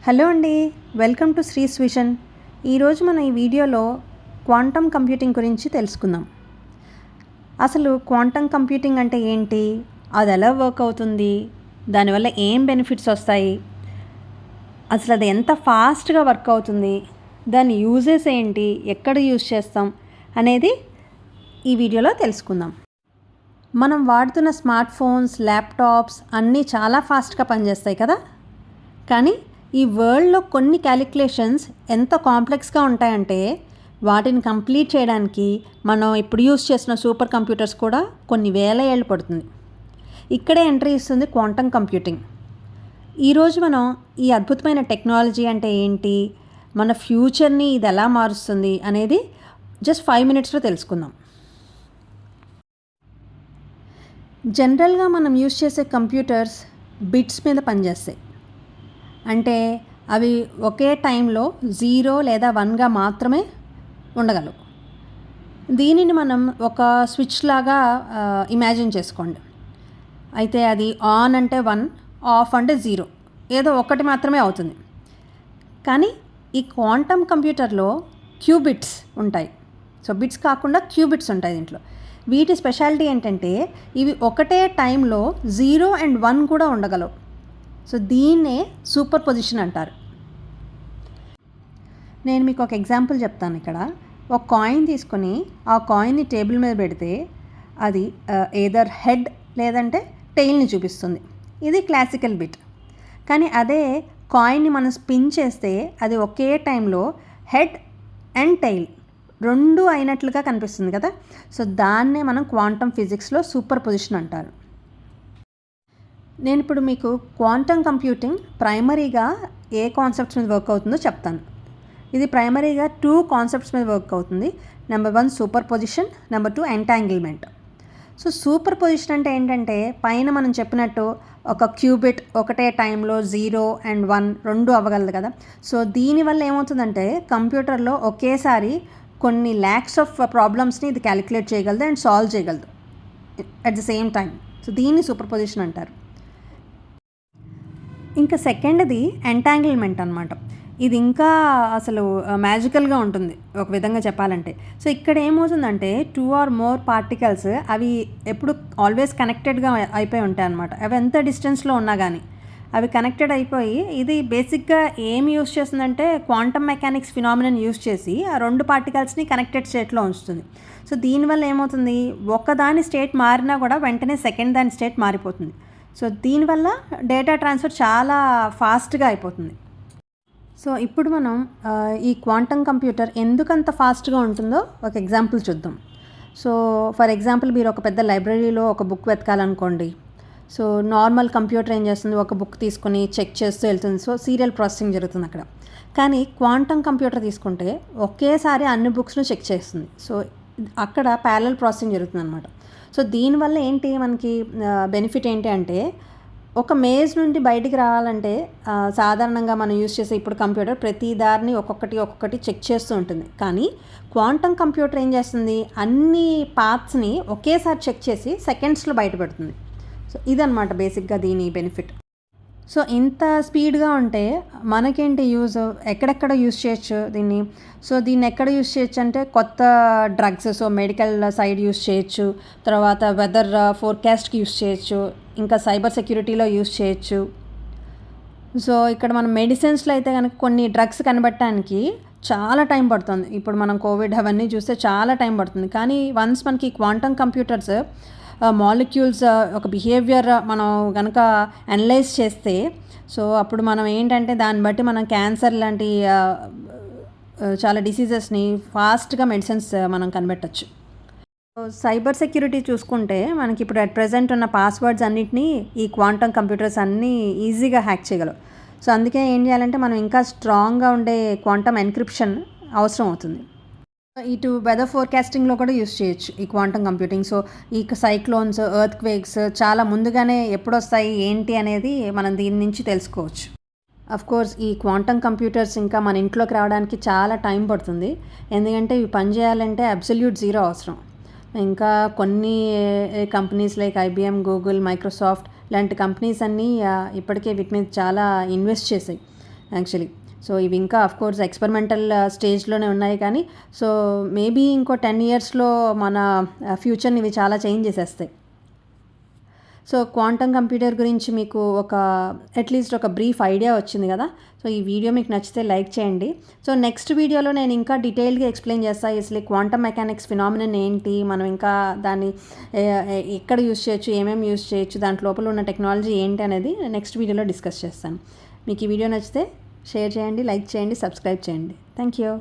Hello అండి, welcome to శ్రీస్ vision. ఈరోజు మనం ఈ వీడియోలో క్వాంటమ్ కంప్యూటింగ్ గురించి తెలుసుకుందాం. అసలు క్వాంటమ్ కంప్యూటింగ్ అంటే ఏంటి, అది ఎలా వర్క్ అవుతుంది, దానివల్ల ఏం బెనిఫిట్స్ వస్తాయి, అసలు అది ఎంత ఫాస్ట్గా వర్క్ అవుతుంది, దాని యూజెస్ ఏంటి, ఎక్కడ యూజ్ చేస్తాం అనేది ఈ వీడియోలో తెలుసుకుందాం. మనం వాడుతున్న స్మార్ట్ ఫోన్స్, ల్యాప్టాప్స్ అన్నీ చాలా ఫాస్ట్గా పనిచేస్తాయి కదా. కానీ ఈ వరల్డ్లో కొన్ని క్యాలిక్యులేషన్స్ ఎంత కాంప్లెక్స్గా ఉంటాయంటే వాటిని కంప్లీట్ చేయడానికి మనం ఇప్పుడు యూస్ చేసిన సూపర్ కంప్యూటర్స్ కూడా కొన్ని వేల ఏళ్ళు పడుతుంది. ఇక్కడే ఎంట్రీ ఇస్తుంది క్వాంటమ్ కంప్యూటింగ్. ఈరోజు మనం ఈ అద్భుతమైన టెక్నాలజీ అంటే ఏంటి, మన ఫ్యూచర్ని ఇది ఎలా మారుస్తుంది అనేది జస్ట్ 5 minutesలో తెలుసుకుందాం. జనరల్గా మనం యూస్ చేసే కంప్యూటర్స్ బిట్స్ మీద పనిచేస్తాయి. అంటే అవి ఒకే టైంలో 0 లేదా 1గా మాత్రమే ఉండగలవు. దీనిని మనం ఒక స్విచ్ లాగా ఇమాజిన్ చేసుకోండి. అయితే అది ఆన్ అంటే 1, ఆఫ్ అంటే 0, ఏదో ఒకటి మాత్రమే అవుతుంది. కానీ ఈ క్వాంటమ్ కంప్యూటర్లో క్యూబిట్స్ ఉంటాయి. సో బిట్స్ కాకుండా క్యూబిట్స్ ఉంటాయి దీంట్లో. వీటి స్పెషాలిటీ ఏంటంటే ఇవి ఒకటే టైంలో 0 and 1 కూడా ఉండగలవు. సో దీన్నే సూపర్ పొజిషన్ అంటారు. నేను మీకు ఒక ఎగ్జాంపుల్ చెప్తాను. ఇక్కడ ఒక కాయిన్ తీసుకొని ఆ కాయిన్ని టేబుల్ మీద పెడితే అది ఏదర్ హెడ్ లేదంటే టెయిల్ని చూపిస్తుంది. ఇది క్లాసికల్ బిట్. కానీ అదే కాయిన్ని మనం స్పిన్ చేస్తే అది ఒకే టైంలో హెడ్ అండ్ టెయిల్ రెండు అయినట్లుగా కనిపిస్తుంది కదా. సో దాన్నే మనం క్వాంటమ్ ఫిజిక్స్లో సూపర్ పొజిషన్ అంటారు. నేను ఇప్పుడు మీకు క్వాంటమ్ కంప్యూటింగ్ ప్రైమరీగా ఏ కాన్సెప్ట్స్ మీద వర్క్ అవుతుందో చెప్తాను. ఇది ప్రైమరీగా 2 కాన్సెప్ట్స్ మీద వర్క్ అవుతుంది. Number 1 super position, number 2 entanglement. So super position అంటే ఏంటంటే పైన మనం చెప్పినట్టు ఒక క్యూబిట్ ఒకటే టైంలో 0 and 1 రెండు అవ్వగలదు కదా. సో దీనివల్ల ఏమవుతుందంటే కంప్యూటర్లో ఒకేసారి కొన్ని ల్యాక్స్ ఆఫ్ ప్రాబ్లమ్స్ని ఇది క్యాలిక్యులేట్ చేయగలదు అండ్ సాల్వ్ చేయగలదు at the same time. So దీన్ని సూపర్ పొజిషన్ అంటారు. ఇంకా సెకండ్ది ఎంటాంగిల్మెంట్ అనమాట. ఇది ఇంకా అసలు మ్యాజికల్గా ఉంటుంది ఒక విధంగా చెప్పాలంటే. సో ఇక్కడ ఏమవుతుందంటే 2 or more పార్టికల్స్ అవి ఎప్పుడు ఆల్వేస్ కనెక్టెడ్గా అయిపోయి ఉంటాయి అన్నమాట. అవి ఎంత డిస్టెన్స్లో ఉన్నా కానీ అవి కనెక్టెడ్ అయిపోయి ఇది బేసిక్గా ఏం యూస్ చేస్తుందంటే క్వాంటమ్ మెకానిక్స్ ఫినామినన్ యూస్ చేసి ఆ 2 పార్టికల్స్ని కనెక్టెడ్ స్టేట్లో ఉంచుతుంది. సో దీనివల్ల ఏమవుతుంది, ఒకదాని స్టేట్ మారినా కూడా వెంటనే సెకండ్ దాని స్టేట్ మారిపోతుంది. సో దీనివల్ల డేటా ట్రాన్స్ఫర్ చాలా ఫాస్ట్గా అయిపోతుంది. సో ఇప్పుడు మనం ఈ క్వాంటమ్ కంప్యూటర్ ఎందుకంత ఫాస్ట్గా ఉంటుందో ఒక ఎగ్జాంపుల్ చూద్దాం. సో ఫర్ ఎగ్జాంపుల్ మీరు ఒక పెద్ద లైబ్రరీలో ఒక బుక్ వెతకాలనుకోండి. సో నార్మల్ కంప్యూటర్ ఏం చేస్తుంది, ఒక బుక్ తీసుకొని చెక్ చేస్తూ వెళ్తుంది. సో సీరియల్ ప్రాసెసింగ్ జరుగుతుంది అక్కడ. కానీ క్వాంటమ్ కంప్యూటర్ తీసుకుంటే ఒకేసారి అన్ని బుక్స్ను చెక్ చేస్తుంది. సో అక్కడ ప్యారలల్ ప్రాసెసింగ్ జరుగుతుంది అనమాట. సో దీనివల్ల ఏంటి మనకి బెనిఫిట్ ఏంటి అంటే ఒక మేజ్ నుండి బయటికి రావాలంటే సాధారణంగా మనం యూజ్ చేసే ఇప్పుడు కంప్యూటర్ ప్రతి దారిని ఒక్కొక్కటి చెక్ చేస్తూ ఉంటుంది. కానీ క్వాంటమ్ కంప్యూటర్ ఏం చేస్తుంది, అన్ని పాత్స్ని ఒకేసారి చెక్ చేసి సెకండ్స్లో బయటపెడుతుంది. సో ఇదన్నమాట బేసిక్గా దీని బెనిఫిట్. సో ఇంత స్పీడ్గా ఉంటే మనకేంటి యూజ్, ఎక్కడెక్కడ యూజ్ చేయొచ్చు దీన్ని. సో దీన్ని ఎక్కడ యూజ్ చేయొచ్చు అంటే కొత్త drugs, so medical side use చేయొచ్చు, తర్వాత వెదర్ ఫోర్కాస్ట్కి యూజ్ చేయొచ్చు, ఇంకా సైబర్ సెక్యూరిటీలో యూజ్ చేయొచ్చు. సో ఇక్కడ మనం మెడిసిన్స్లో అయితే కనుక కొన్ని డ్రగ్స్ కనిపెట్టడానికి చాలా టైం పడుతుంది. ఇప్పుడు మనం కోవిడ్ అవన్నీ చూస్తే చాలా టైం పడుతుంది. కానీ వన్స్ మనకి క్వాంటమ్ కంప్యూటర్స్ మాలిక్యూల్స్ ఒక బిహేవియర్ మనం కనుక అనలైజ్ చేస్తే సో అప్పుడు మనం ఏంటంటే దాన్ని బట్టి మనం క్యాన్సర్ లాంటి చాలా డిసీజెస్ని ఫాస్ట్గా మెడిసిన్స్ మనం కనిపెట్టచ్చు. సైబర్ సెక్యూరిటీ చూసుకుంటే మనకి ఇప్పుడు అట్ ప్రెజెంట్ ఉన్న పాస్వర్డ్స్ అన్నిటినీ ఈ క్వాంటమ్ కంప్యూటర్స్ అన్నీ ఈజీగా హ్యాక్ చేయగలవు. సో అందుకే ఏం చేయాలంటే మనం ఇంకా స్ట్రాంగ్గా ఉండే క్వాంటమ్ ఎన్క్రిప్షన్ అవసరం అవుతుంది. ఇటు వెదర్ ఫోర్కాస్టింగ్లో కూడా యూస్ చేయొచ్చు ఈ క్వాంటమ్ కంప్యూటింగ్. సో ఈ సైక్లోన్స్, ఎర్త్ క్వేక్స్ చాలా ముందుగానే ఎప్పుడు వస్తాయి ఏంటి అనేది మనం దీని నుంచి తెలుసుకోవచ్చు. కోర్స్ ఈ క్వాంటమ్ కంప్యూటర్స్ ఇంకా మన ఇంట్లోకి రావడానికి చాలా టైం పడుతుంది. ఎందుకంటే ఇవి పనిచేయాలంటే అబ్సల్యూట్ జీరో అవసరం. ఇంకా కొన్ని companies like IBM, Google, Microsoft లాంటి కంపెనీస్ అన్నీ ఇప్పటికే వీటి మీద చాలా ఇన్వెస్ట్ చేశాయి. యాక్చువల్లీ. సో ఇవి ఇంకా అఫ్కోర్స్ ఎక్స్పెరిమెంటల్ స్టేజ్లోనే ఉన్నాయి, కానీ సో మేబీ ఇంకో 10 ఇయర్స్లో మన ఫ్యూచర్ని ఇవి చాలా చేంజ్ చేసేస్తాయి. సో క్వాంటమ్ కంప్యూటర్ గురించి మీకు అట్లీస్ట్ ఒక బ్రీఫ్ ఐడియా వచ్చింది కదా. సో ఈ వీడియో మీకు నచ్చితే లైక్ చేయండి. సో నెక్స్ట్ వీడియోలో నేను ఇంకా డీటెయిల్గా ఎక్స్ప్లెయిన్ చేస్తాను అసలు క్వాంటమ్ మెకానిక్స్ ఫినామినన్ ఏంటి, మనం ఇంకా దాన్ని ఎక్కడ యూస్ చేయొచ్చు, ఏమేమి యూస్ చేయొచ్చు, దాంట్ లోపల ఉన్న టెక్నాలజీ ఏంటి అనేది నెక్స్ట్ వీడియోలో డిస్కస్ చేస్తాను. మీకు ఈ వీడియో నచ్చితే షేర్ చేయండి, లైక్ చేయండి, సబ్స్క్రైబ్ చేయండి. Thank you.